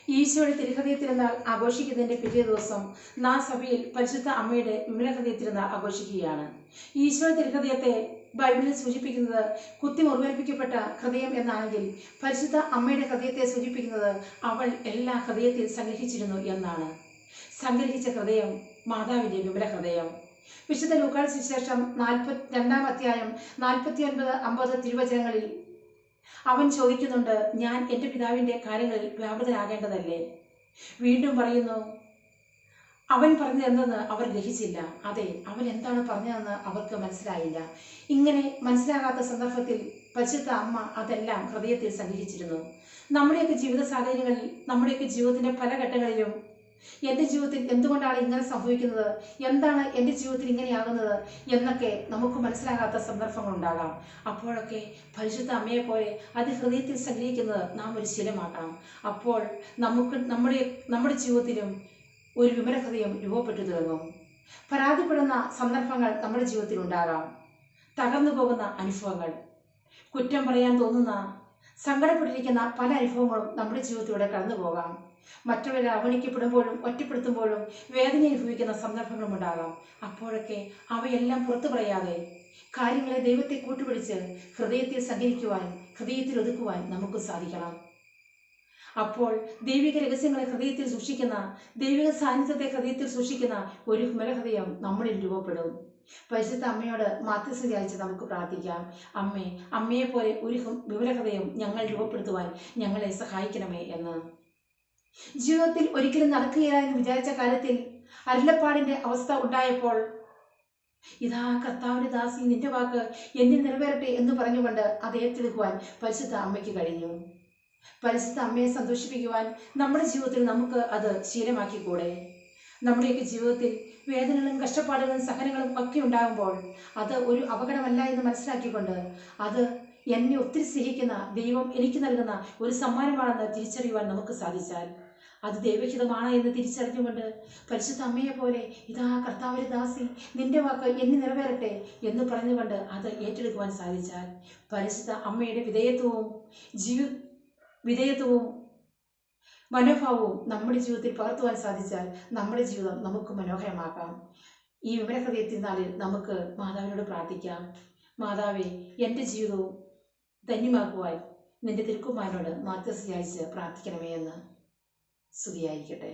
ഈശോയുടെ തിരുഹൃദയ തിരുനാൾ ആഘോഷിക്കുന്നതിന്റെ പിറ്റേ ദിവസം നാം സഭയിൽ പരിശുദ്ധ അമ്മയുടെ വിമലഹൃദയ തിരുനാൾ ആഘോഷിക്കുകയാണ്. ഈശോയുടെ തിരുഹൃദയത്തെ ബൈബിളിൽ സൂചിപ്പിക്കുന്നത് കുത്തി മുറിവേൽപ്പിക്കപ്പെട്ട ഹൃദയം എന്നാണെങ്കിൽ, പരിശുദ്ധ അമ്മയുടെ ഹൃദയത്തെ സൂചിപ്പിക്കുന്നത് അവൾ എല്ലാ ഹൃദയത്തിൽ സംഗ്രഹിച്ചിരുന്നു എന്നാണ്. സംഗ്രഹിച്ച ഹൃദയം മാതാവിന്റെ വിമല ഹൃദയം. വിശുദ്ധ ലൂക്കായുടെ സുവിശേഷം 42-ാം അധ്യായം 49-50 തിരുവചനങ്ങളിൽ അവൻ ചോദിക്കുന്നുണ്ട്, ഞാൻ എൻ്റെ പിതാവിൻ്റെ കാര്യങ്ങളിൽ വ്യാപൃതനാകേണ്ടതല്ലേ? വീണ്ടും പറയുന്നു, അവൻ പറഞ്ഞത് എന്തെന്ന് അവർ ഗ്രഹിച്ചില്ല. അതെ, അവൻ എന്താണ് പറഞ്ഞതെന്ന് അവർക്ക് മനസ്സിലായില്ല. ഇങ്ങനെ മനസ്സിലാകാത്ത സന്ദർഭത്തിൽ പരിശുദ്ധ അമ്മ അതെല്ലാം ഹൃദയത്തിൽ സംഗ്രഹിച്ചിരുന്നു. നമ്മുടെയൊക്കെ ജീവിത സാഹചര്യങ്ങളിൽ, നമ്മുടെയൊക്കെ ജീവിതത്തിൻ്റെ പല ഘട്ടങ്ങളിലും എൻ്റെ ജീവിതത്തിൽ എന്തുകൊണ്ടാണ് ഇങ്ങനെ സംഭവിക്കുന്നത്, എന്താണ് എൻ്റെ ജീവിതത്തിൽ ഇങ്ങനെയാകുന്നത് എന്നൊക്കെ നമുക്ക് മനസ്സിലാകാത്ത സന്ദർഭങ്ങളുണ്ടാകാം. അപ്പോഴൊക്കെ പരിശുദ്ധ അമ്മയെ പോലെ അത് ഹൃദയത്തിൽ സംഗ്രഹിക്കുന്നത് നാം ഒരു ശീലമാക്കണം. അപ്പോൾ നമ്മുടെ ജീവിതത്തിലും ഒരു വിമല ഹൃദയം രൂപപ്പെട്ടു തുടങ്ങും. പരാതിപ്പെടുന്ന സന്ദർഭങ്ങൾ നമ്മുടെ ജീവിതത്തിൽ ഉണ്ടാകാം. തകർന്നു പോകുന്ന അനുഭവങ്ങൾ, കുറ്റം പറയാൻ തോന്നുന്ന, സങ്കടപ്പെട്ടിരിക്കുന്ന പല അനുഭവങ്ങളും നമ്മുടെ ജീവിതത്തിലൂടെ കടന്നു പോകാം. മറ്റുള്ളവരെ അവഗണിക്കപ്പെടുമ്പോഴും ഒറ്റപ്പെടുത്തുമ്പോഴും വേദന അനുഭവിക്കുന്ന സന്ദർഭങ്ങളും ഉണ്ടാകാം. അപ്പോഴൊക്കെ അവയെല്ലാം പുറത്തു പറയാതെ കാര്യങ്ങളെ ദൈവത്തെ കൂട്ടുപിടിച്ച് ഹൃദയത്തിൽ സംഗ്രഹിക്കുവാൻ, ഹൃദയത്തിൽ ഒതുക്കുവാൻ നമുക്ക് സാധിക്കണം. അപ്പോൾ ദൈവിക രഹസ്യങ്ങളെ ഹൃദയത്തിൽ സൂക്ഷിക്കുന്ന, ദൈവിക സാന്നിധ്യത്തെ ഹൃദയത്തിൽ സൂക്ഷിക്കുന്ന ഒരു വിമലഹൃദയം നമ്മളിൽ രൂപപ്പെടും. പരിശുദ്ധ അമ്മയോട് മാധ്യസ്ഥ യാചിച്ച് നമുക്ക് പ്രാർത്ഥിക്കാം. അമ്മേ, അമ്മയെ പോലെ ഒരു വിമലഹൃദയം ഞങ്ങൾ രൂപപ്പെടുത്തുവാൻ ഞങ്ങളെ സഹായിക്കണമേ എന്ന്. ജീവിതത്തിൽ ഒരിക്കലും നടക്കുകയില്ല എന്ന് വിചാരിച്ച കാര്യത്തിൽ അരുളപ്പാടിന്റെ അവസ്ഥ ഉണ്ടായപ്പോൾ, ഇതാ കർത്താവിന്റെ ദാസി, നിന്റെ വാക്ക് എന്നിൽ നിറവേറട്ടെ എന്ന് പറഞ്ഞുകൊണ്ട് അത് ഏറ്റെടുക്കുവാൻ പരിശുദ്ധ അമ്മയ്ക്ക് കഴിഞ്ഞു. പരിശുദ്ധ അമ്മയെ സന്തോഷിപ്പിക്കുവാൻ നമ്മുടെ ജീവിതത്തിൽ നമുക്ക് അത് ശീലമാക്കിക്കൂടെ? നമ്മുടെയൊക്കെ ജീവിതത്തിൽ വേദനകളും കഷ്ടപ്പാടുകളും സഹനങ്ങളും ഒക്കെ ഉണ്ടാകുമ്പോൾ അത് ഒരു അപകടമല്ല എന്ന് മനസ്സിലാക്കിക്കൊണ്ട്, അത് എന്നെ ഒത്തിരി സ്നേഹിക്കുന്ന ദൈവം എനിക്ക് നൽകുന്ന ഒരു സമ്മാനമാണെന്ന് തിരിച്ചറിയുവാൻ നമുക്ക് സാധിച്ചാൽ, അത് ദൈവഹിതമാണ് എന്ന് തിരിച്ചറിഞ്ഞുകൊണ്ട് പരിശുദ്ധ അമ്മയെ പോലെ ഇതാ കർത്താവിന്റെ ദാസി, നിന്റെ വാക്ക് എന്നെ നിറവേറട്ടെ എന്ന് പറഞ്ഞുകൊണ്ട് അത് ഏറ്റെടുക്കുവാൻ സാധിച്ചാൽ, പരിശുദ്ധ അമ്മയുടെ വിധേയത്വവും മനോഭാവവും നമ്മുടെ ജീവിതത്തിൽ പകർത്തുവാൻ സാധിച്ചാൽ നമ്മുടെ ജീവിതം നമുക്ക് മനോഹരമാക്കാം. ഈ വിമലഹൃദയ തിരുനാളിൽ നമുക്ക് മാതാവിനോട് പ്രാർത്ഥിക്കാം. മാതാവേ, എൻ്റെ ജീവിതവും ധന്യമാക്കുവാൻ നിന്റെ തിരുക്കുമാരനോട് മാധ്യസ്ഥ യാചിച്ച് പ്രാർത്ഥിക്കണമേ എന്ന്. സ്തുതിയായിരിക്കട്ടെ.